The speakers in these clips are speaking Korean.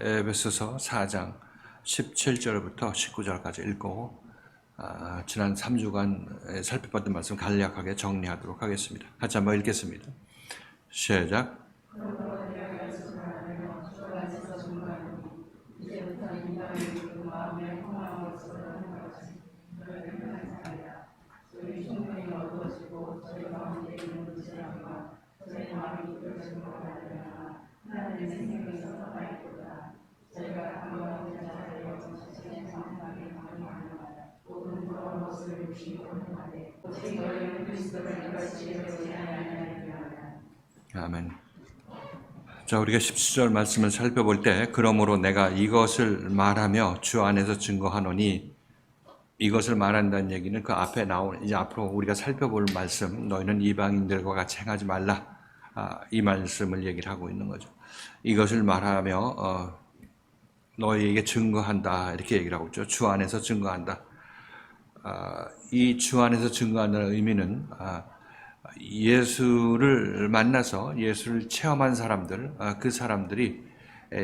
에베소서 4장 17절부터 19절까지 읽고 지난 3주간 살펴봤던 말씀 간략하게 정리하도록 하겠습니다. 같이 한번 읽겠습니다. 시작. 아멘. 자, 우리가 17절 말씀을 살펴볼 때 그러므로 내가 이것을 말하며 주 안에서 증거하노니, 이것을 말한다는 얘기는 그 앞에 나온 이제 앞으로 우리가 살펴볼 말씀, 너희는 이방인들과 같이 행하지 말라, 이 말씀을 얘기를 하고 있는 거죠. 이것을 말하며 너희에게 증거한다, 이렇게 얘기를 하고 있죠. 주 안에서 증거한다. 이 주 안에서 증거한다는 의미는 예수를 만나서 예수를 체험한 사람들, 그 사람들이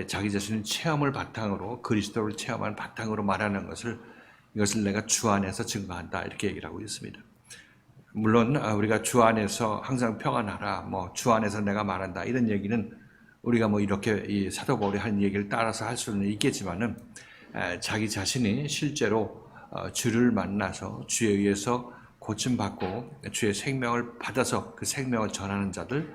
자기 자신의 체험을 바탕으로, 그리스도를 체험한 바탕으로 말하는 것을, 이것을 내가 주 안에서 증거한다, 이렇게 얘기를 하고 있습니다. 물론 우리가 주 안에서 항상 평안하라, 주 안에서 내가 말한다, 이런 얘기는 우리가 이렇게 이 사도 바울이 한 얘기를 따라서 할 수는 있겠지만은, 자기 자신이 실제로 주를 만나서 주에 의해서 고침받고 주의 생명을 받아서 그 생명을 전하는 자들,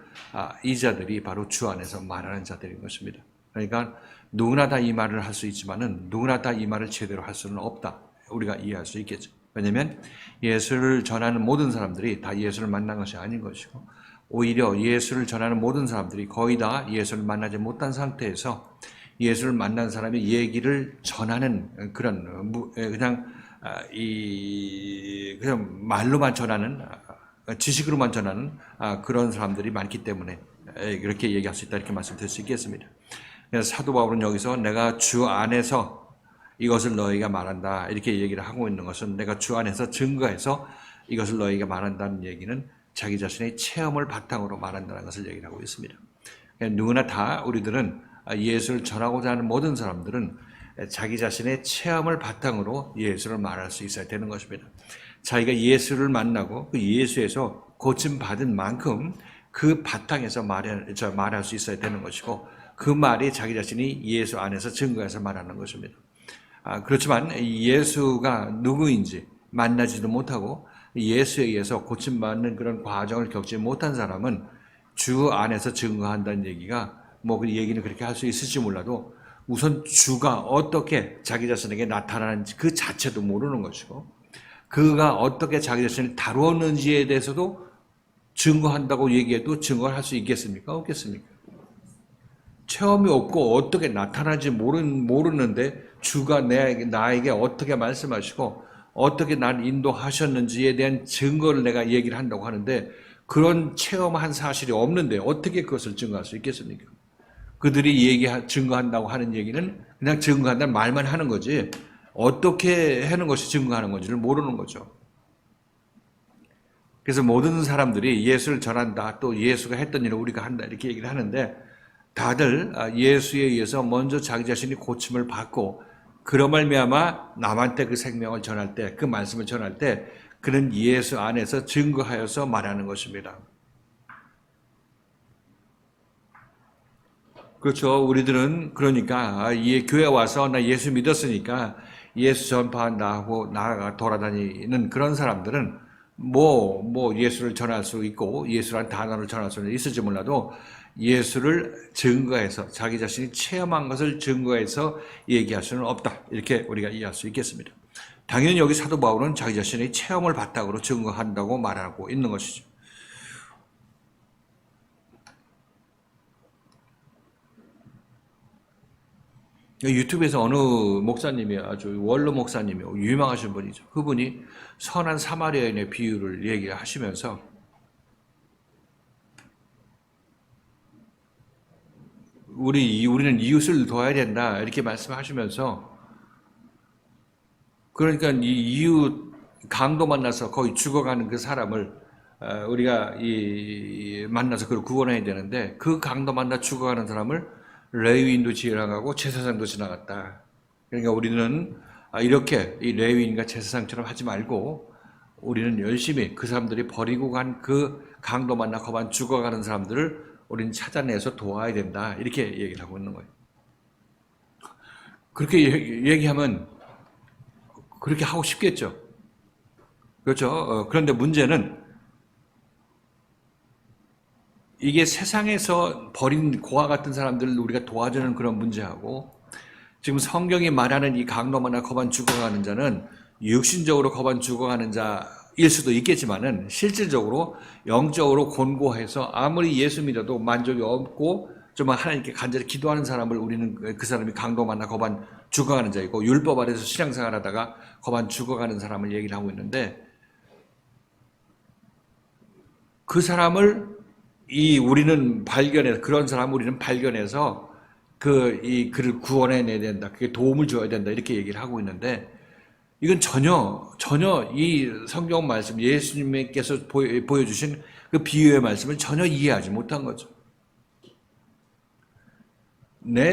이 자들이 바로 주 안에서 말하는 자들인 것입니다. 그러니까 누구나 다 이 말을 할 수 있지만은 누구나 다 이 말을 제대로 할 수는 없다, 우리가 이해할 수 있겠죠. 왜냐하면 예수를 전하는 모든 사람들이 다 예수를 만난 것이 아닌 것이고, 오히려 예수를 전하는 모든 사람들이 거의 다 예수를 만나지 못한 상태에서 예수를 만난 사람의 얘기를 전하는 그런 그냥 말로만 전하는, 지식으로만 전하는 그런 사람들이 많기 때문에 이렇게 얘기할 수 있다, 이렇게 말씀드릴 수 있겠습니다. 그래서 사도 바울은 여기서 내가 주 안에서 이것을 너희가 말한다, 이렇게 얘기를 하고 있는 것은, 내가 주 안에서 증거해서 이것을 너희가 말한다는 얘기는 자기 자신의 체험을 바탕으로 말한다는 것을 얘기를 하고 있습니다. 누구나 다, 우리들은 예수를 전하고자 하는 모든 사람들은 자기 자신의 체험을 바탕으로 예수를 말할 수 있어야 되는 것입니다. 자기가 예수를 만나고 그 예수에서 고침받은 만큼 그 바탕에서 말할 수 있어야 되는 것이고, 그 말이 자기 자신이 예수 안에서 증거해서 말하는 것입니다. 그렇지만 예수가 누구인지 만나지도 못하고 예수에 의해서 고침받는 그런 과정을 겪지 못한 사람은 주 안에서 증거한다는 얘기가 그 얘기는 그렇게 할 수 있을지 몰라도, 우선 주가 어떻게 자기 자신에게 나타나는지 그 자체도 모르는 것이고, 그가 어떻게 자기 자신을 다루었는지에 대해서도 증거한다고 얘기해도 증거를 할 수 있겠습니까? 없겠습니까? 체험이 없고 어떻게 나타나는지 모르는데 주가 나에게 어떻게 말씀하시고 어떻게 나를 인도하셨는지에 대한 증거를 내가 얘기를 한다고 하는데, 그런 체험한 사실이 없는데 어떻게 그것을 증거할 수 있겠습니까? 그들이 증거한다고 하는 얘기는 그냥 증거한다는 말만 하는 거지, 어떻게 하는 것이 증거하는 건지를 모르는 거죠. 그래서 모든 사람들이 예수를 전한다, 또 예수가 했던 일을 우리가 한다, 이렇게 얘기를 하는데, 다들 예수에 의해서 먼저 자기 자신이 고침을 받고, 그런 말미암아 남한테 그 생명을 전할 때, 그 말씀을 전할 때 그는 예수 안에서 증거하여서 말하는 것입니다. 그렇죠. 우리들은 그러니까 교회 와서 나 예수 믿었으니까 예수 전파한다 하고 나아가 돌아다니는 그런 사람들은 예수를 전할 수 있고 예수라는 단어를 전할 수는 있을지 몰라도, 예수를 증거해서 자기 자신이 체험한 것을 증거해서 얘기할 수는 없다, 이렇게 우리가 이해할 수 있겠습니다. 당연히 여기 사도 바울은 자기 자신의 체험을 바탕으로 증거한다고 말하고 있는 것이죠. 유튜브에서 어느 목사님이, 아주 원로 목사님이 유명하신 분이죠. 그분이 선한 사마리아인의 비유를 얘기하시면서 우리는 이웃을 도와야 된다, 이렇게 말씀하시면서, 그러니까 이 이웃 강도 만나서 거의 죽어가는 그 사람을 우리가 만나서 그걸 구원해야 되는데, 그 강도 만나 죽어가는 사람을 레위인도 지나가고 제사장도 지나갔다. 그러니까 우리는 이렇게 이 레위인과 제사장처럼 하지 말고 우리는 열심히 그 사람들이 버리고 간 그 강도 만나 거반 죽어가는 사람들을 우리는 찾아내서 도와야 된다. 이렇게 얘기를 하고 있는 거예요. 그렇게 얘기하면 그렇게 하고 싶겠죠. 그렇죠. 그런데 문제는 이게 세상에서 버린 고아 같은 사람들을 우리가 도와주는 그런 문제하고 지금 성경이 말하는 이 강도만나 거반 죽어가는 자는 육신적으로 거반 죽어가는 자일 수도 있겠지만은 실질적으로 영적으로 곤고해서 아무리 예수 믿어도 만족이 없고 좀 하나님께 간절히 기도하는 사람을 우리는 그 사람이 강도만나 거반 죽어가는 자이고 율법 아래서 신앙생활 하다가 거반 죽어가는 사람을 얘기를 하고 있는데 그 사람을 우리는 발견해서 그런 사람을 우리는 발견해서 그를 구원해내야 된다. 그게 도움을 줘야 된다. 이렇게 얘기를 하고 있는데 이건 전혀 이 성경 말씀 예수님께서 보여주신 그 비유의 말씀을 전혀 이해하지 못한 거죠.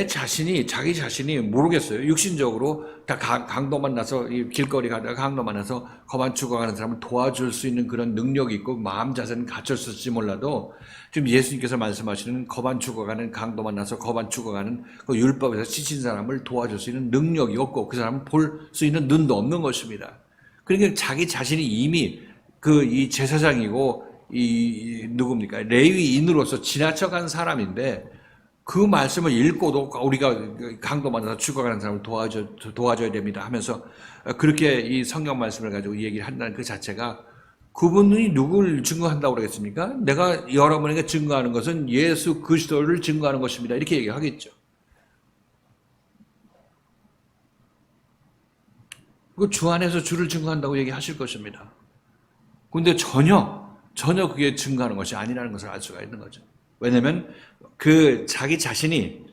자기 자신이 모르겠어요. 육신적으로 다 강도만 나서 길거리 가다가 강도만 나서 거반 죽어가는 사람을 도와줄 수 있는 그런 능력이 있고 마음 자세는 갖췄을지 몰라도 지금 예수님께서 말씀하시는 거반 죽어가는 강도만 나서 거반 죽어가는 그 율법에서 지친 사람을 도와줄 수 있는 능력이 없고 그 사람을 볼 수 있는 눈도 없는 것입니다. 그러니까 자기 자신이 이미 이 제사장이고 누굽니까? 레위인으로서 지나쳐간 사람인데 그 말씀을 읽고도 우리가 강도 만나서 죽어가는 사람을 도와줘야 됩니다 하면서 그렇게 이 성경 말씀을 가지고 얘기를 한다는 그 자체가 그분이 누굴 증거한다고 그러겠습니까? 내가 여러분에게 증거하는 것은 예수 그리스도를 증거하는 것입니다. 이렇게 얘기하겠죠. 그 주 안에서 주를 증거한다고 얘기하실 것입니다. 그런데 전혀 그게 증거하는 것이 아니라는 것을 알 수가 있는 거죠. 왜냐하면 자기 자신이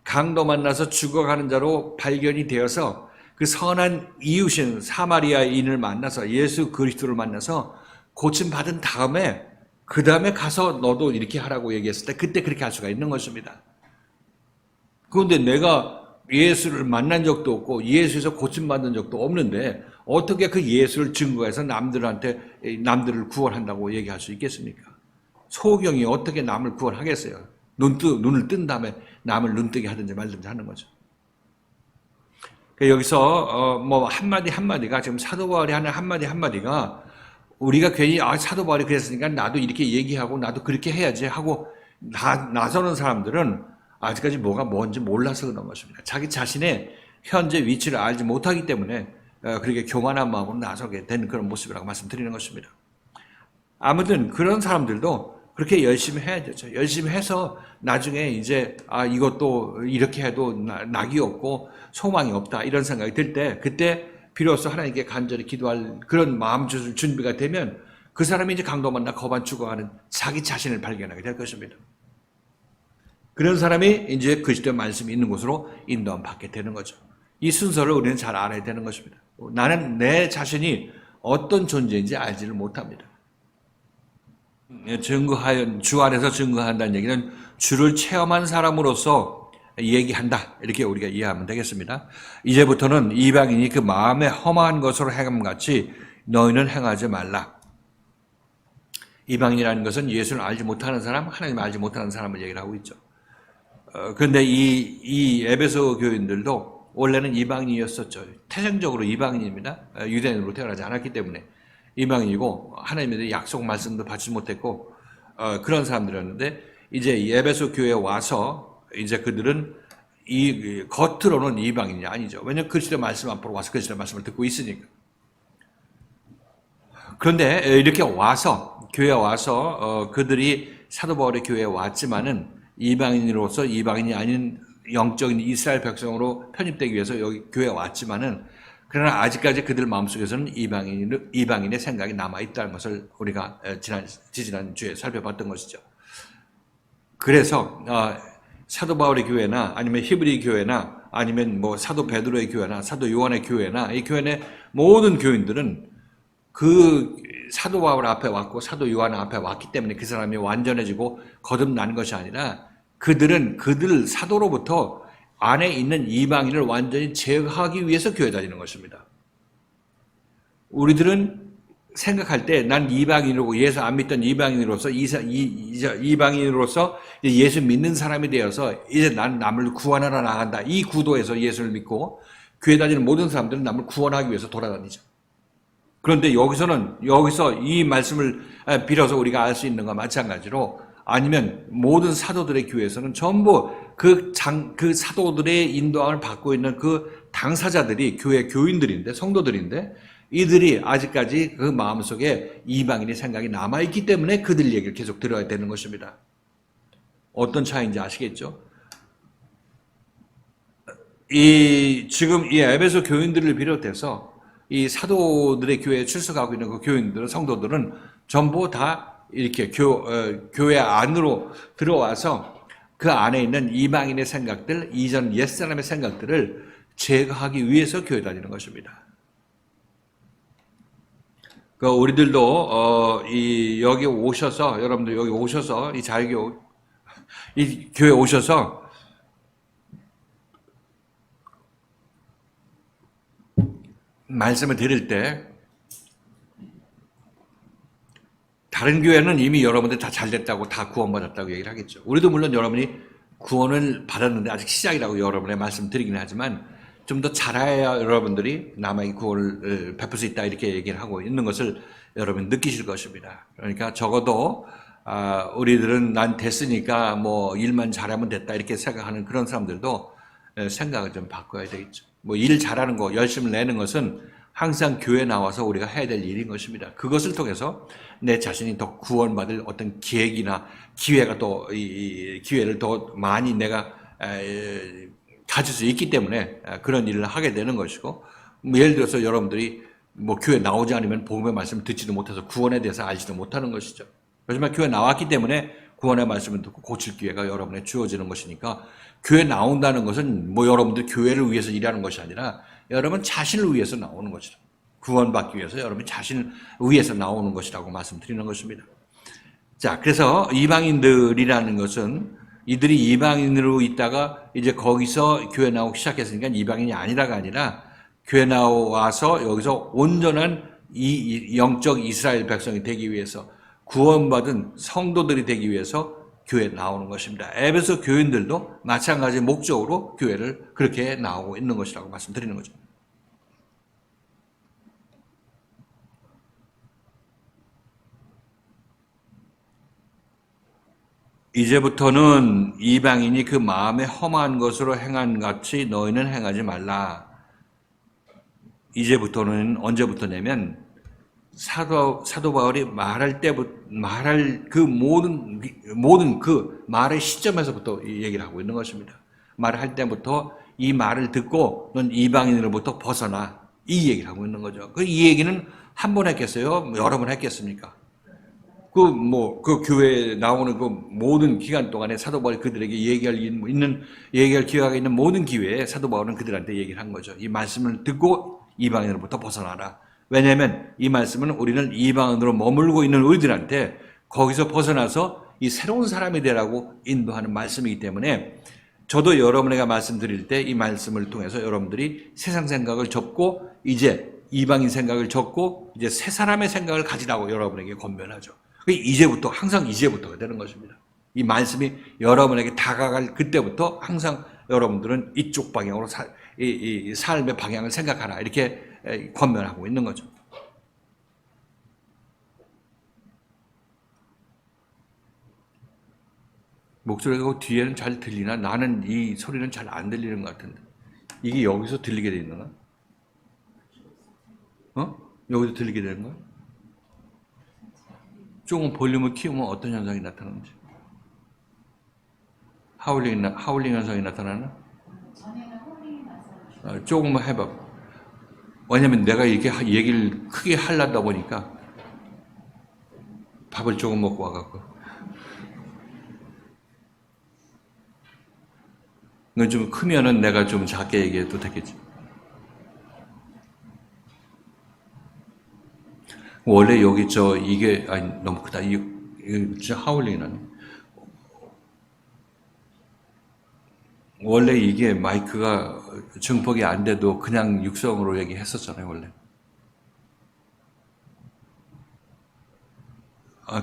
강도 만나서 죽어가는 자로 발견이 되어서 그 선한 이웃인 사마리아인을 만나서 예수 그리스도를 만나서 고침받은 다음에 그 다음에 가서 너도 이렇게 하라고 얘기했을 때 그때 그렇게 할 수가 있는 것입니다. 그런데 내가 예수를 만난 적도 없고 예수에서 고침받은 적도 없는데 어떻게 그 예수를 증거해서 남들을 구원한다고 얘기할 수 있겠습니까? 소경이 어떻게 남을 구원하겠어요? 눈을 뜬 다음에 남을 눈뜨게 하든지 말든지 하는 거죠. 여기서 한마디가 지금 사도 바울이 하는 한마디가 우리가 괜히 사도 바울이 그랬으니까 나도 이렇게 얘기하고 나도 그렇게 해야지 하고 나서는 사람들은 아직까지 뭐가 뭔지 몰라서 그런 것입니다. 자기 자신의 현재 위치를 알지 못하기 때문에 그렇게 교만한 마음으로 나서게 되는 그런 모습이라고 말씀드리는 것입니다. 아무튼 그런 사람들도 그렇게 열심히 해야 되죠. 열심히 해서 나중에 이제 이것도 이렇게 해도 낙이 없고 소망이 없다 이런 생각이 들 때 그때 비로소 하나님께 간절히 기도할 그런 마음 준비가 되면 그 사람이 이제 강도 만나 거반 죽어가는 자기 자신을 발견하게 될 것입니다. 그런 사람이 이제 그리스도의 말씀이 있는 곳으로 인도함 받게 되는 거죠. 이 순서를 우리는 잘 알아야 되는 것입니다. 나는 내 자신이 어떤 존재인지 알지를 못합니다. 주 안에서 증거한다는 얘기는 주를 체험한 사람으로서 얘기한다. 이렇게 우리가 이해하면 되겠습니다. 이제부터는 이방인이 그 마음에 험한 것으로 행함같이 너희는 행하지 말라. 이방인이라는 것은 예수를 알지 못하는 사람, 하나님을 알지 못하는 사람을 얘기를 하고 있죠. 그런데 이 에베소 교인들도 원래는 이방인이었었죠. 태생적으로 이방인입니다. 유대인으로 태어나지 않았기 때문에 이방인이고 하나님에 대해 약속 말씀도 받지 못했고 그런 사람들이었는데 이제 에베소 교회에 와서 이제 그들은 겉으로는 이방인이 아니죠. 왜냐하면 그리스도의 말씀 앞으로 와서 그리스도의 말씀을 듣고 있으니까. 그런데 이렇게 와서 교회에 와서 그들이 사도 바울의 교회에 왔지만은 이방인으로서 이방인이 아닌 영적인 이스라엘 백성으로 편입되기 위해서 여기 교회에 왔지만은 그러나 아직까지 그들 마음속에서는 이방인의 생각이 남아있다는 것을 우리가 지지난주에 살펴봤던 것이죠. 그래서 사도 바울의 교회나 아니면 히브리 교회나 아니면 사도 베드로의 교회나 사도 요한의 교회나 이 교회 내 모든 교인들은 그 사도 바울 앞에 왔고 사도 요한 앞에 왔기 때문에 그 사람이 완전해지고 거듭난 것이 아니라 그들은 그들 사도로부터 안에 있는 이방인을 완전히 제거하기 위해서 교회 다니는 것입니다. 우리들은 생각할 때 난 이방인이고 예수 안 믿던 이방인으로서 이방인으로서 예수 믿는 사람이 되어서 이제 난 남을 구원하러 나간다. 이 구도에서 예수를 믿고 교회 다니는 모든 사람들은 남을 구원하기 위해서 돌아다니죠. 그런데 여기서 이 말씀을 빌어서 우리가 알 수 있는 것과 마찬가지로 아니면 모든 사도들의 교회에서는 전부 그 사도들의 인도함을 받고 있는 그 당사자들이 교회 교인들인데 성도들인데 이들이 아직까지 그 마음속에 이방인의 생각이 남아있기 때문에 그들 얘기를 계속 들어야 되는 것입니다. 어떤 차이인지 아시겠죠? 지금 이 에베소 교인들을 비롯해서 이 사도들의 교회에 출석하고 있는 그 교인들은 성도들은 전부 다 이렇게 교회 안으로 들어와서 그 안에 있는 이방인의 생각들, 이전 옛사람의 생각들을 제거하기 위해서 교회 다니는 것입니다. 우리들도 여기 오셔서 여러분들 여기 오셔서 이 자유교 이 교회 오셔서 말씀을 드릴 때 다른 교회는 이미 여러분들 다 잘됐다고 다 구원받았다고 얘기를 하겠죠. 우리도 물론 여러분이 구원을 받았는데 아직 시작이라고 여러분의 말씀 드리긴 하지만 좀 더 잘해야 여러분들이 남에게 구원을 베풀 수 있다 이렇게 얘기를 하고 있는 것을 여러분 느끼실 것입니다. 그러니까 적어도 우리들은 난 됐으니까 뭐 일만 잘하면 됐다 이렇게 생각하는 그런 사람들도 생각을 좀 바꿔야 되겠죠. 뭐 일 잘하는 거 열심히 내는 것은 항상 교회 나와서 우리가 해야 될 일인 것입니다. 그것을 통해서 내 자신이 더 구원받을 어떤 계획이나 기회가 또 이 기회를 더 많이 내가 가질 수 있기 때문에 그런 일을 하게 되는 것이고, 뭐 예를 들어서 여러분들이 뭐 교회 나오지 않으면 복음의 말씀을 듣지도 못해서 구원에 대해서 알지도 못하는 것이죠. 하지만 교회 나왔기 때문에 구원의 말씀을 듣고 고칠 기회가 여러분에 주어지는 것이니까 교회 나온다는 것은 뭐 여러분들 교회를 위해서 일하는 것이 아니라 여러분 자신을 위해서 나오는 것이다. 구원받기 위해서 여러분 자신을 위해서 나오는 것이라고 말씀드리는 것입니다. 자, 그래서 이방인들이라는 것은 이들이 이방인으로 있다가 이제 거기서 교회 나오기 시작했으니까 이방인이 아니라가 아니라 교회 나와서 여기서 온전한 이 영적 이스라엘 백성이 되기 위해서 구원받은 성도들이 되기 위해서 교회에 나오는 것입니다. 에베소 교인들도 마찬가지 목적으로 교회를 그렇게 나오고 있는 것이라고 말씀드리는 거죠. 이제부터는 이방인이 그 마음에 험한 것으로 행한 같이 너희는 행하지 말라. 이제부터는 언제부터냐면 사도 바울이 말할 그 모든 그 말의 시점에서부터 얘기를 하고 있는 것입니다. 말할 때부터 이 말을 듣고 넌 이방인으로부터 벗어나 이 얘기를 하고 있는 거죠. 이 얘기는 한 번 했겠어요? 여러 번 했겠습니까? 그 교회에 나오는 그 모든 기간 동안에 사도 바울이 그들에게 얘기할 기회가 있는 모든 기회에 사도 바울은 그들한테 얘기를 한 거죠. 이 말씀을 듣고 이방인으로부터 벗어나라. 왜냐하면 이 말씀은 우리는 이방인으로 머물고 있는 우리들한테 거기서 벗어나서 이 새로운 사람이 되라고 인도하는 말씀이기 때문에 저도 여러분에게 말씀드릴 때 이 말씀을 통해서 여러분들이 세상 생각을 접고 이제 이방인 생각을 접고 이제 새 사람의 생각을 가지라고 여러분에게 권면하죠. 항상 이제부터가 되는 것입니다. 이 말씀이 여러분에게 다가갈 그때부터 항상 여러분들은 이쪽 방향으로 이 삶의 방향을 생각하라 이렇게 권면하고 있는 거죠. 목소리가 뒤에는 잘 들리나? 나는 이 소리는 잘 안 들리는 것 같은데 이게 여기서 들리게 돼 있는 거야? 여기서 들리게 되는 거야? 조금 볼륨을 키우면 어떤 현상이 나타나는지. 하울링 현상이 나타나나? 조금만 해봐. 왜냐면 내가 이렇게 얘기를 크게 하려다 보니까 밥을 조금 먹고 와갖고. 이건 좀 크면은 내가 좀 작게 얘기해도 되겠지. 원래 여기 이게 너무 크다. 이게 진짜 하울링이 나네. 원래 이게 마이크가 증폭이 안 돼도 그냥 육성으로 얘기했었잖아요, 원래.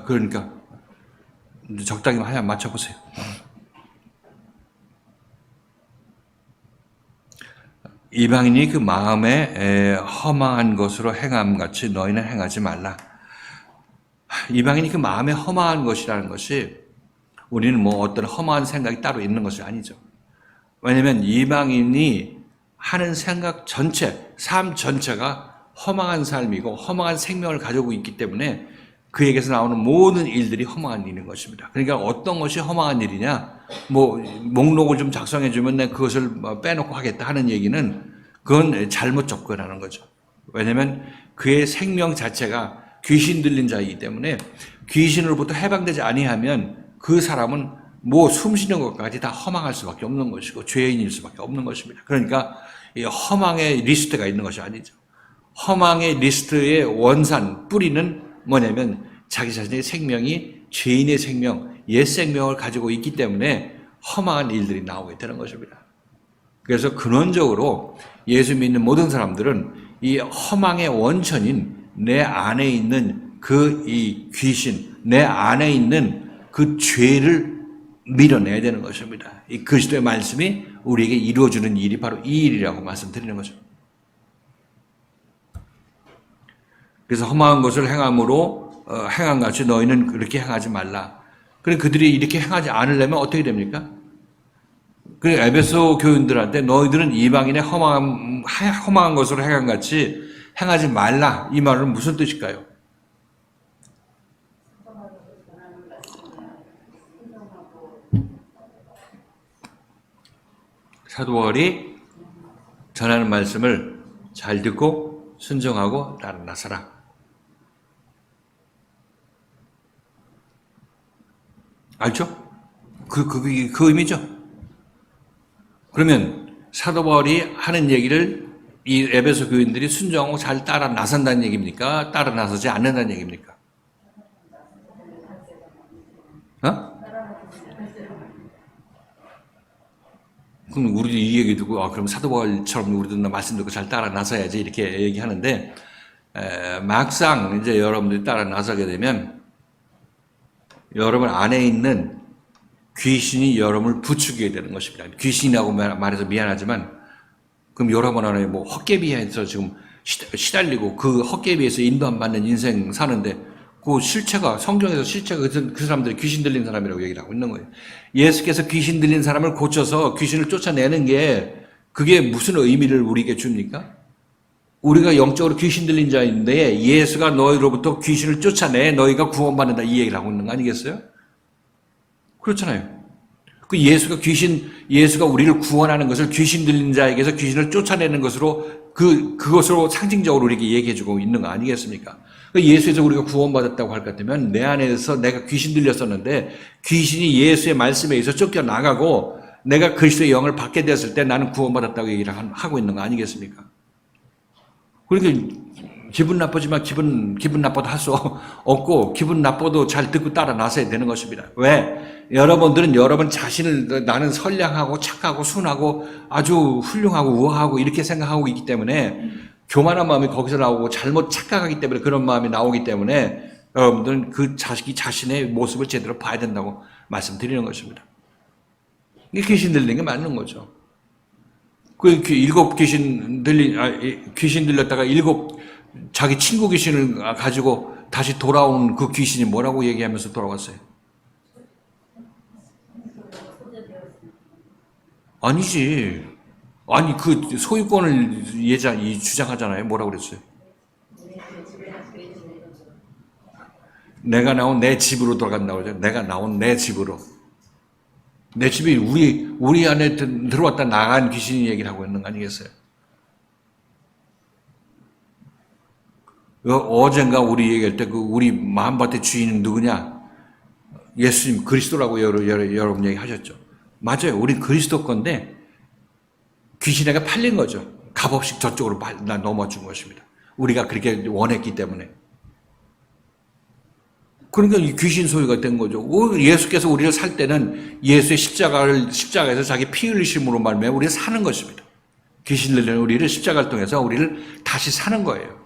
그러니까 적당히 하야 맞춰보세요. 이방인이 그 마음에 허망한 것으로 행함 같이 너희는 행하지 말라. 이방인이 그 마음에 허망한 것이라는 것이 우리는 뭐 어떤 허망한 생각이 따로 있는 것이 아니죠. 왜냐하면 이방인이 하는 생각 전체, 삶 전체가 허망한 삶이고 허망한 생명을 가지고 있기 때문에 그에게서 나오는 모든 일들이 허망한 일인 것입니다. 그러니까 어떤 것이 허망한 일이냐, 뭐 목록을 좀 작성해 주면 내가 그것을 빼놓고 하겠다 하는 얘기는 그건 잘못 접근하는 거죠. 왜냐하면 그의 생명 자체가 귀신 들린 자이기 때문에 귀신으로부터 해방되지 아니하면 그 사람은 뭐 숨쉬는 것까지 다 허망할 수밖에 없는 것이고 죄인일 수밖에 없는 것입니다. 그러니까 이 허망의 리스트가 있는 것이 아니죠. 허망의 리스트의 원산, 뿌리는 뭐냐면 자기 자신의 생명이 죄인의 생명, 옛 생명을 가지고 있기 때문에 허망한 일들이 나오게 되는 것입니다. 그래서 근원적으로 예수 믿는 모든 사람들은 이 허망의 원천인 내 안에 있는 그 이 귀신, 내 안에 있는 그 죄를 밀어내야 되는 것입니다. 이 그리스도의 말씀이 우리에게 이루어주는 일이 바로 이 일이라고 말씀드리는 거죠. 그래서 허망한 것을 행함으로 행함같이 너희는 그렇게 행하지 말라. 그래 그들이 이렇게 행하지 않으려면 어떻게 됩니까? 그래 에베소 교인들한테 너희들은 이방인의 허망한 것으로 행함같이 행하지 말라. 이 말은 무슨 뜻일까요? 사도 바울이 전하는 말씀을 잘 듣고 순종하고 따라 나서라. 알죠? 그 의미죠. 그러면 사도 바울이 하는 얘기를 이 에베소 교인들이 순종하고 잘 따라 나선다는 얘기입니까? 따라 나서지 않는다는 얘기입니까? 그럼 우리도 이 얘기 듣고 그럼 사도 바울처럼 우리도 말씀 듣고 잘 따라 나서야지 이렇게 얘기하는데 막상 이제 여러분들이 따라 나서게 되면 여러분 안에 있는 귀신이 여러분을 부추기게 되는 것입니다. 귀신이라고 말해서 미안하지만 그럼 여러분 안에 뭐 헛개비에서 지금 시달리고 그 헛개비에서 인도 안 받는 인생 사는데 그 실체가 성경에서 실체가 그 사람들이 귀신 들린 사람이라고 얘기를 하고 있는 거예요. 예수께서 귀신 들린 사람을 고쳐서 귀신을 쫓아내는 게 그게 무슨 의미를 우리에게 줍니까? 우리가 영적으로 귀신 들린 자인데 예수가 너희로부터 귀신을 쫓아내 너희가 구원받는다 이 얘기를 하고 있는 거 아니겠어요? 그렇잖아요. 그 예수가 우리를 구원하는 것을 귀신 들린 자에게서 귀신을 쫓아내는 것으로 그것으로 상징적으로 우리에게 얘기해주고 있는 거 아니겠습니까? 예수에서 우리가 구원받았다고 할 것 같으면 내 안에서 내가 귀신 들렸었는데 귀신이 예수의 말씀에 의해서 쫓겨나가고 내가 그리스도의 영을 받게 되었을 때 나는 구원받았다고 얘기를 하고 있는 거 아니겠습니까? 그러니까 기분 나쁘지만 기분 나빠도 할 수 없고 기분 나빠도 잘 듣고 따라 나서야 되는 것입니다. 왜? 여러분들은 여러분 자신을 나는 선량하고 착하고 순하고 아주 훌륭하고 우아하고 이렇게 생각하고 있기 때문에 교만한 마음이 거기서 나오고 잘못 착각하기 때문에 그런 마음이 나오기 때문에 여러분들은 그 자신의 모습을 제대로 봐야 된다고 말씀드리는 것입니다. 이게 귀신 들리는 게 맞는 거죠. 일곱 귀신 들렸다가 자기 친구 귀신을 가지고 다시 돌아온 그 귀신이 뭐라고 얘기하면서 돌아왔어요? 아니지. 아니, 그 소유권을 주장하잖아요. 뭐라고 그랬어요? 내가 나온 내 집으로 돌아간다고 그러죠. 내가 나온 내 집으로. 내 집이 우리 안에 들어왔다 나간 귀신이 얘기를 하고 있는 거 아니겠어요? 어젠가 우리 얘기할 때 우리 마음밭의 주인은 누구냐? 예수님 그리스도라고 여러분 얘기하셨죠. 맞아요. 우리 그리스도 건데 귀신에게 팔린 거죠. 값없이 저쪽으로 넘어준 것입니다. 우리가 그렇게 원했기 때문에. 그러니까 이 귀신 소유가 된 거죠. 예수께서 우리를 살 때는 예수의 십자가에서 자기 피 흘리심으로 말미암아 우리가 사는 것입니다. 귀신 들린 우리를 십자가를 통해서 우리를 다시 사는 거예요.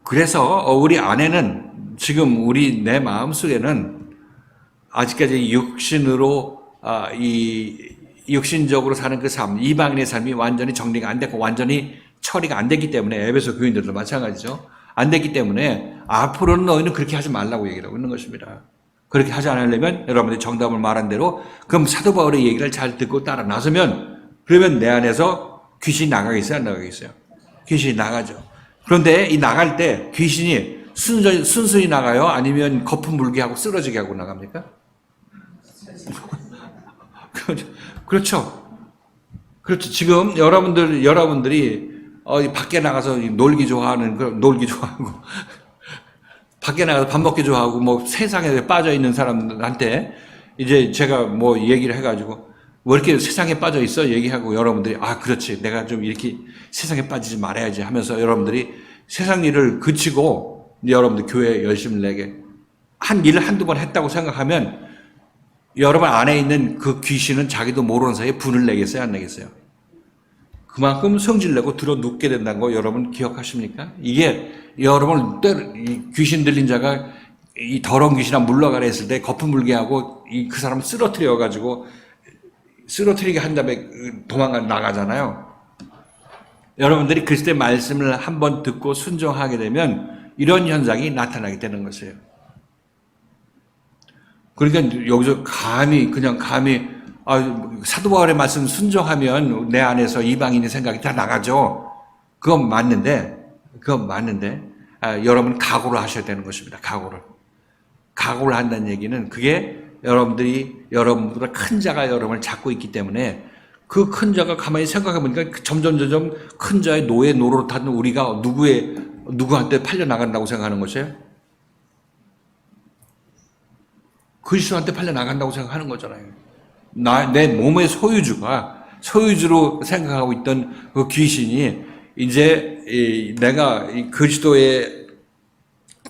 그래서 우리 안에는 지금 내 마음속에는 아직까지 육신적으로 사는 그 삶, 이방인의 삶이 완전히 정리가 안 됐고 완전히 처리가 안 됐기 때문에 에베소 교인들도 마찬가지죠. 안 됐기 때문에 앞으로는 너희는 그렇게 하지 말라고 얘기를 하고 있는 것입니다. 그렇게 하지 않으려면 여러분들이 정답을 말한 대로 그럼 사도 바울의 얘기를 잘 듣고 따라 나서면 그러면 내 안에서 귀신이 나가겠어요? 안 나가겠어요? 귀신이 나가죠. 그런데 이 나갈 때 귀신이 순순히 나가요? 아니면 거품 물게 하고 쓰러지게 하고 나갑니까? 그렇죠. 그렇죠. 지금 여러분들이 밖에 나가서 놀기 좋아하고 밖에 나가서 밥 먹기 좋아하고 뭐 세상에 빠져 있는 사람들한테 이제 제가 뭐 얘기를 해가지고 왜 이렇게 세상에 빠져 있어 얘기하고 여러분들이 그렇지 내가 좀 이렇게 세상에 빠지지 말아야지 하면서 여러분들이 세상 일을 그치고 여러분들 교회에 열심을 내게 한 일을 한두 번 했다고 생각하면 여러분 안에 있는 그 귀신은 자기도 모르는 사이에 분을 내겠어요? 안 내겠어요? 그만큼 성질내고 들어 눕게 된다는 거 여러분 기억하십니까? 이게 여러분 귀신 들린 자가 이 더러운 귀신아 물러가라 했을 때 거품 물게 하고 그 사람 쓰러뜨리게 한 다음에 나가잖아요. 여러분들이 그리스도의 말씀을 한번 듣고 순종하게 되면 이런 현상이 나타나게 되는 것이에요. 그러니까 여기서 감히 사도 바울의 말씀 순종하면 내 안에서 이방인의 생각이 다 나가죠. 그건 맞는데 여러분 각오를 하셔야 되는 것입니다. 각오를 한다는 얘기는 그게 여러분보다 큰 자가 여러분을 잡고 있기 때문에 그 큰 자가 가만히 생각해 보니까 점점 큰 자의 노릇하는 우리가 누구한테 팔려 나간다고 생각하는 것이에요? 그리스도한테 팔려 나간다고 생각하는 거잖아요. 내 몸의 소유주로 생각하고 있던 그 귀신이 이제 내가 그리스도의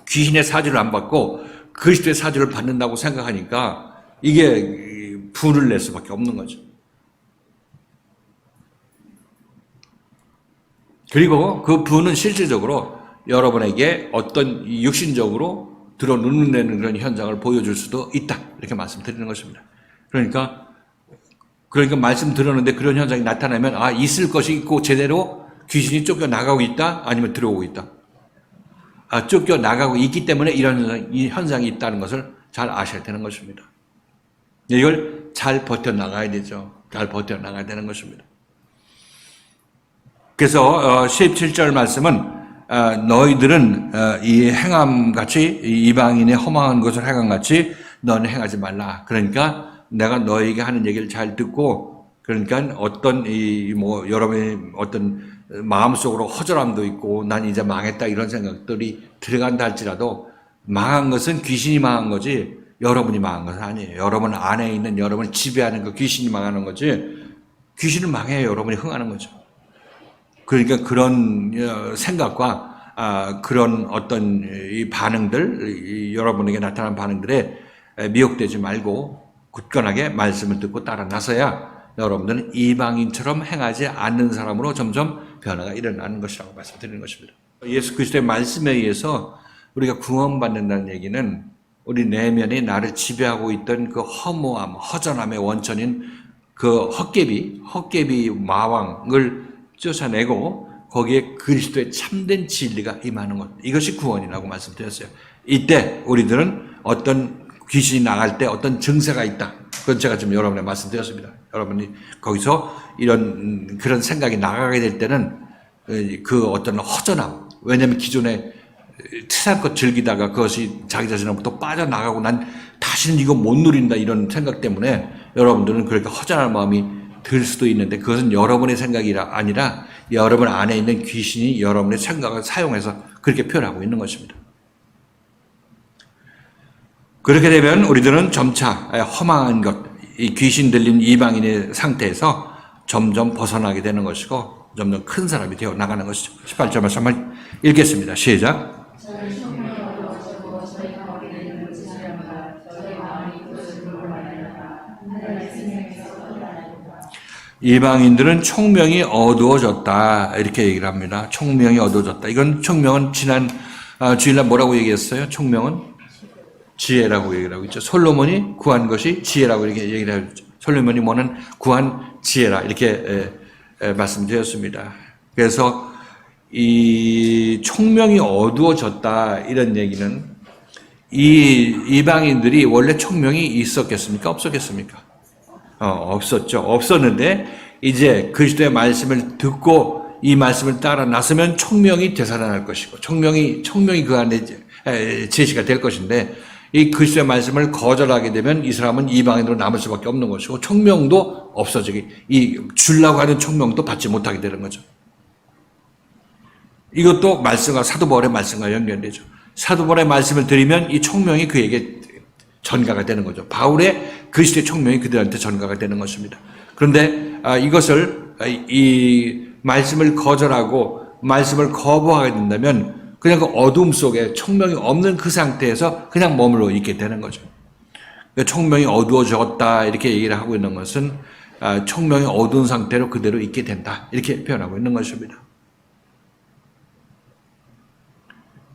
귀신의 사주를 안 받고 그리스도의 사주를 받는다고 생각하니까 이게 분을 낼 수밖에 없는 거죠. 그리고 그 분은 실질적으로 여러분에게 어떤 육신적으로 들어 누르는 그런 현상을 보여줄 수도 있다. 이렇게 말씀드리는 것입니다. 그러니까 말씀 들었는데 그런 현상이 나타나면 있을 것이 있고 제대로 귀신이 쫓겨 나가고 있다? 아니면 들어오고 있다? 쫓겨 나가고 있기 때문에 이런 현상이 있다는 것을 잘 아셔야 되는 것입니다. 이걸 잘 버텨나가야 되죠. 잘 버텨나가야 되는 것입니다. 그래서 17절 말씀은 너희들은 이 행함같이 이방인의 허망한 것을 행함같이 너는 행하지 말라. 그러니까 내가 너에게 하는 얘기를 잘 듣고 그러니까 여러분의 어떤 마음속으로 허전함도 있고 난 이제 망했다 이런 생각들이 들어간다 할지라도 망한 것은 귀신이 망한 거지 여러분이 망한 것은 아니에요. 여러분 안에 있는 여러분을 지배하는 그 귀신이 망하는 거지 귀신은 망해요. 여러분이 흥하는 거죠. 그러니까 그런 생각과 그런 어떤 이 반응들, 여러분에게 나타난 반응들에 미혹되지 말고 굳건하게 말씀을 듣고 따라 나서야 여러분들은 이방인처럼 행하지 않는 사람으로 점점 변화가 일어나는 것이라고 말씀드리는 것입니다. 예수 그리스도의 말씀에 의해서 우리가 구원받는다는 얘기는 우리 내면에 나를 지배하고 있던 그 허무함, 허전함의 원천인 그 헛개비 마왕을 쫓아내고 거기에 그리스도의 참된 진리가 임하는 것. 이것이 구원이라고 말씀드렸어요. 이때 우리들은 어떤 귀신이 나갈 때 어떤 증세가 있다. 그건 제가 지금 여러분에 말씀드렸습니다. 여러분이 거기서 그런 생각이 나가게 될 때는 그 어떤 허전함. 왜냐하면 기존에 세상껏 즐기다가 그것이 자기 자신으로부터 빠져나가고 난 다시는 이거 못 누린다 이런 생각 때문에 여러분들은 그렇게 허전한 마음이 들 수도 있는데 그것은 여러분의 생각이 아니라 여러분 안에 있는 귀신이 여러분의 생각을 사용해서 그렇게 표현하고 있는 것입니다. 그렇게 되면 우리들은 점차 험한 것, 이 귀신 들린 이방인의 상태에서 점점 벗어나게 되는 것이고 점점 큰 사람이 되어 나가는 것이죠. 18절 말씀 한번 읽겠습니다. 시작. 이방인들은 총명이 어두워졌다 이렇게 얘기를 합니다. 총명이 어두워졌다. 이건 총명은 지난 주일날 뭐라고 얘기했어요? 총명은 지혜라고 얘기를 하고 있죠. 솔로몬이 구한 것이 지혜라고 이렇게 얘기를 하고 있죠. 솔로몬이 뭐는 구한 지혜라 이렇게 말씀드렸습니다. 그래서 이 총명이 어두워졌다 이런 얘기는 이 이방인들이 원래 총명이 있었겠습니까? 없었겠습니까? 없었죠. 없었는데 이제 그리스도의 말씀을 듣고 이 말씀을 따라 나서면 총명이 되살아날 것이고 총명이 그 안에 제시가 될 것인데 이 그리스도의 말씀을 거절하게 되면 이 사람은 이방인으로 남을 수밖에 없는 것이고 총명도 없어지기 이 주려고 하는 총명도 받지 못하게 되는 거죠. 이것도 말씀과 사도 바울의 말씀과 연결되죠. 사도 바울의 말씀을 드리면 이 총명이 그에게 전가가 되는 거죠. 바울의 그리스도의 총명이 그들한테 전가가 되는 것입니다. 그런데 이것을 이 말씀을 거절하고 말씀을 거부하게 된다면 그냥 그 어둠 속에 총명이 없는 그 상태에서 그냥 머물러 있게 되는 거죠. 총명이 어두워졌다 이렇게 얘기를 하고 있는 것은 총명이 어두운 상태로 그대로 있게 된다 이렇게 표현하고 있는 것입니다.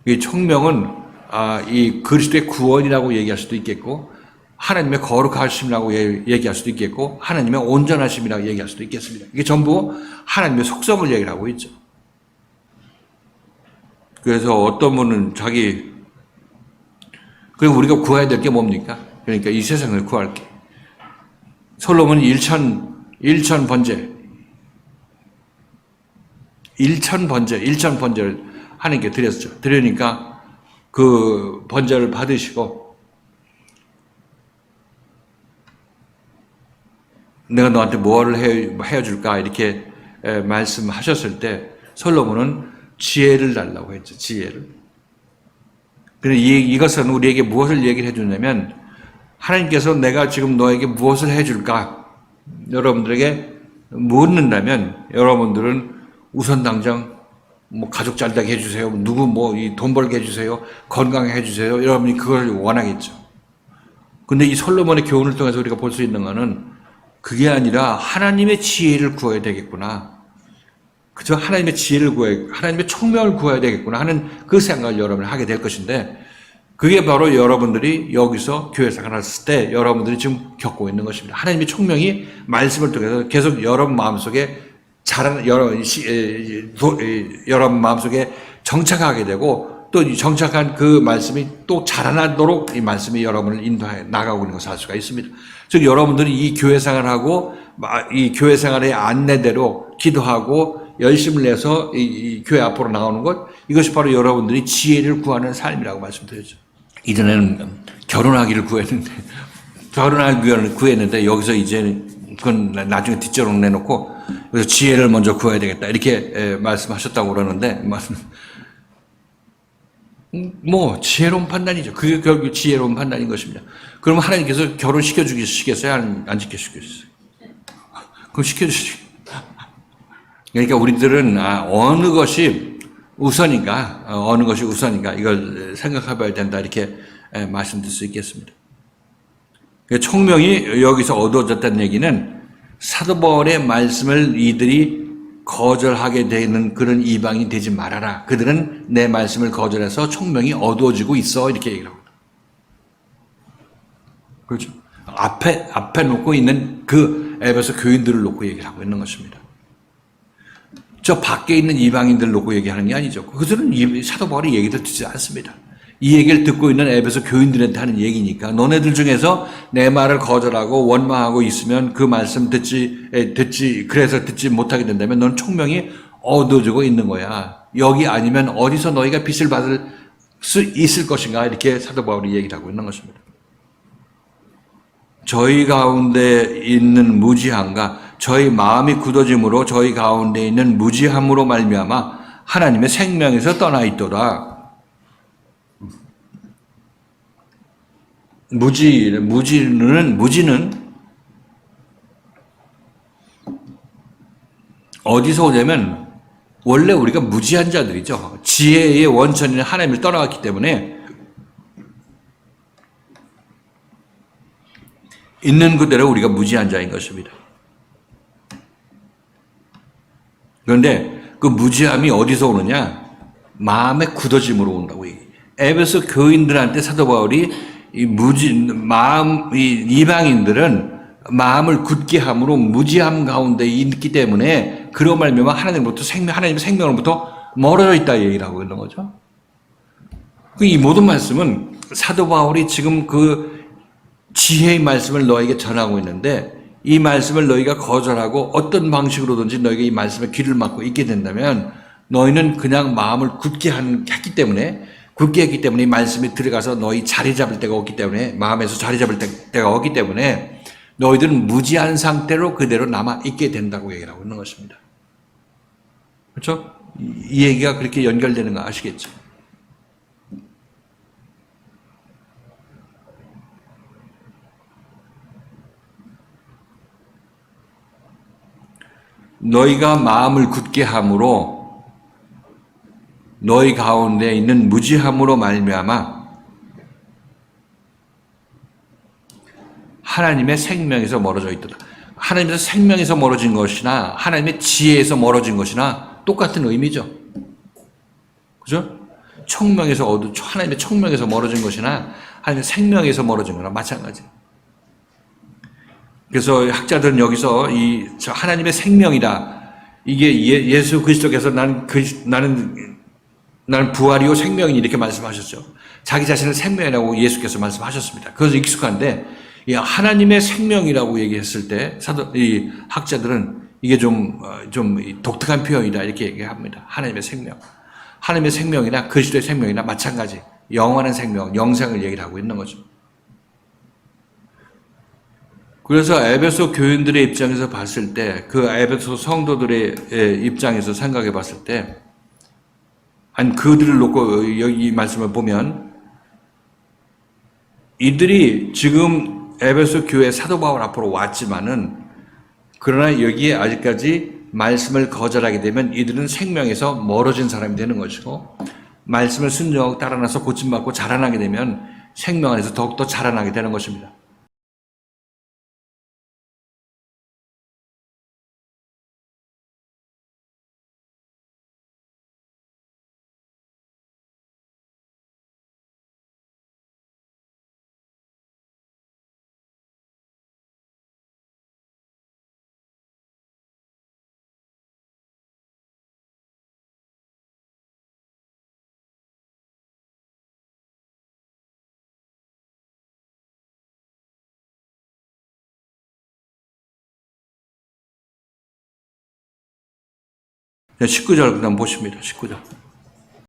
이 총명은 이 그리스도의 구원이라고 얘기할 수도 있겠고 하나님의 거룩하심이라고 얘기할 수도 있겠고 하나님의 온전하심이라고 얘기할 수도 있겠습니다. 이게 전부 하나님의 속성을 얘기를 하고 있죠. 그래서 어떤 분은 그리고 우리가 구해야 될 게 뭡니까? 그러니까 이 세상을 구할게. 솔로몬이 1천 번제를 하나님께 드렸죠. 드리니까 그 번제를 받으시고 내가 너한테 뭘 해줄까 이렇게 말씀하셨을 때 솔로몬은 지혜를 달라고 했죠. 지혜를. 그런데 이것은 우리에게 무엇을 얘기를 해주냐면 하나님께서 내가 지금 너에게 무엇을 해줄까 여러분들에게 묻는다면 여러분들은 우선 당장 가족 잘 되게 해주세요. 누구 돈 벌게 해주세요. 건강하게 해주세요. 여러분이 그걸 원하겠죠. 근데 이 솔로몬의 교훈을 통해서 우리가 볼 수 있는 것은 그게 아니라 하나님의 지혜를 구해야 되겠구나. 그저 하나님의 지혜를 하나님의 총명을 구해야 되겠구나 하는 그 생각을 여러분이 하게 될 것인데 그게 바로 여러분들이 여기서 교회 생활을 했을 때 여러분들이 지금 겪고 있는 것입니다. 하나님의 총명이 말씀을 통해서 계속 여러분 마음속에 여러분 마음속에 정착하게 되고 또 정착한 그 말씀이 또 자라나도록 이 말씀이 여러분을 인도해 나가고 있는 것을 알 수가 있습니다. 즉 여러분들이 이 교회 생활하고 이 교회 생활의 안내대로 기도하고 열심을 내서 이 교회 앞으로 나오는 것 이것이 바로 여러분들이 지혜를 구하는 삶이라고 말씀드렸죠. 이전에는 결혼하기를 구했는데 여기서 이제 그건 나중에 뒷전으로 내놓고 그래서 지혜를 먼저 구해야 되겠다 이렇게 말씀하셨다고 그러는데 지혜로운 판단이죠. 그게 결국 지혜로운 판단인 것입니다. 그럼 하나님께서 결혼 시켜주시겠어요? 안 시켜주시겠어요? 그럼 시켜주시겠어요? 그러니까 우리들은 어느 것이 우선인가 이걸 생각해봐야 된다 이렇게 말씀드릴 수 있겠습니다. 총명이 여기서 어두워졌다는 얘기는 사도 바울의 말씀을 이들이 거절하게 되는 그런 이방이 되지 말아라. 그들은 내 말씀을 거절해서 총명이 어두워지고 있어 이렇게 얘기를 합니다. 그렇죠? 앞에 놓고 있는 그 에베소 교인들을 놓고 얘기를 하고 있는 것입니다. 저 밖에 있는 이방인들 놓고 얘기하는 게 아니죠. 그들은 사도 바울의 얘기도 듣지 않습니다. 이 얘기를 듣고 있는 에베소 교인들한테 하는 얘기니까 너네들 중에서 내 말을 거절하고 원망하고 있으면 그 말씀 그래서 듣지 못하게 된다면 넌 총명이 어두워지고 있는 거야. 여기 아니면 어디서 너희가 빛을 받을 수 있을 것인가 이렇게 사도 바울이 얘기를 하고 있는 것입니다. 저희 가운데 있는 무지함과 저희 마음이 굳어짐으로 저희 가운데 있는 무지함으로 말미암아 하나님의 생명에서 떠나 있도다. 무지는 어디서 오냐면 원래 우리가 무지한 자들이죠. 지혜의 원천인 하나님을 떠나갔기 때문에 있는 그대로 우리가 무지한 자인 것입니다. 그런데 그 무지함이 어디서 오느냐? 마음의 굳어짐으로 온다고 얘기해요. 에베소 교인들한테 사도 바울이 이 이방인들은 마음을 굳게 함으로 무지함 가운데 있기 때문에 그로 말미암아 하나님의 생명으로부터 멀어져 있다 얘기를 하고 있는 거죠. 이 모든 말씀은 사도 바울이 지금 그 지혜의 말씀을 너에게 전하고 있는데 이 말씀을 너희가 거절하고 어떤 방식으로든지 너희가 이 말씀에 귀를 막고 있게 된다면 너희는 그냥 마음을 굳게 했기 때문에 이 말씀이 들어가서 너희 자리 잡을 때가 없기 때문에 마음에서 자리 잡을 때가 없기 때문에 너희들은 무지한 상태로 그대로 남아 있게 된다고 얘기를 하고 있는 것입니다. 그렇죠? 이 얘기가 그렇게 연결되는 거 아시겠죠? 너희가 마음을 굳게 함으로 너희 가운데 있는 무지함으로 말미암아 하나님의 생명에서 멀어져 있다. 하나님의 생명에서 멀어진 것이나 하나님의 지혜에서 멀어진 것이나 똑같은 의미죠. 그죠? 하나님의 청명에서 멀어진 것이나 하나님의 생명에서 멀어진 거나 마찬가지. 그래서 학자들은 여기서 하나님의 생명이다. 이게 예수 그리스도께서 나는 부활이요 생명이니 이렇게 말씀하셨죠. 자기 자신을 생명이라고 예수께서 말씀하셨습니다. 그래서 익숙한데 이 하나님의 생명이라고 얘기했을 때 이 학자들은 이게 좀 독특한 표현이다 이렇게 얘기합니다. 하나님의 생명. 하나님의 생명이나 그리스도의 생명이나 마찬가지. 영원한 생명, 영생을 얘기를 하고 있는 거죠. 그래서 에베소 교인들의 입장에서 봤을 때, 그 에베소 성도들의 입장에서 생각해 봤을 때, 그들을 놓고 이 말씀을 보면, 이들이 지금 에베소 교회 사도 바울 앞으로 왔지만은, 그러나 여기에 아직까지 말씀을 거절하게 되면 이들은 생명에서 멀어진 사람이 되는 것이고, 말씀을 순종하고 따라나서 고침받고 자라나게 되면 생명 안에서 더욱더 자라나게 되는 것입니다. 네, 19절 그다음 보십니다. 19절.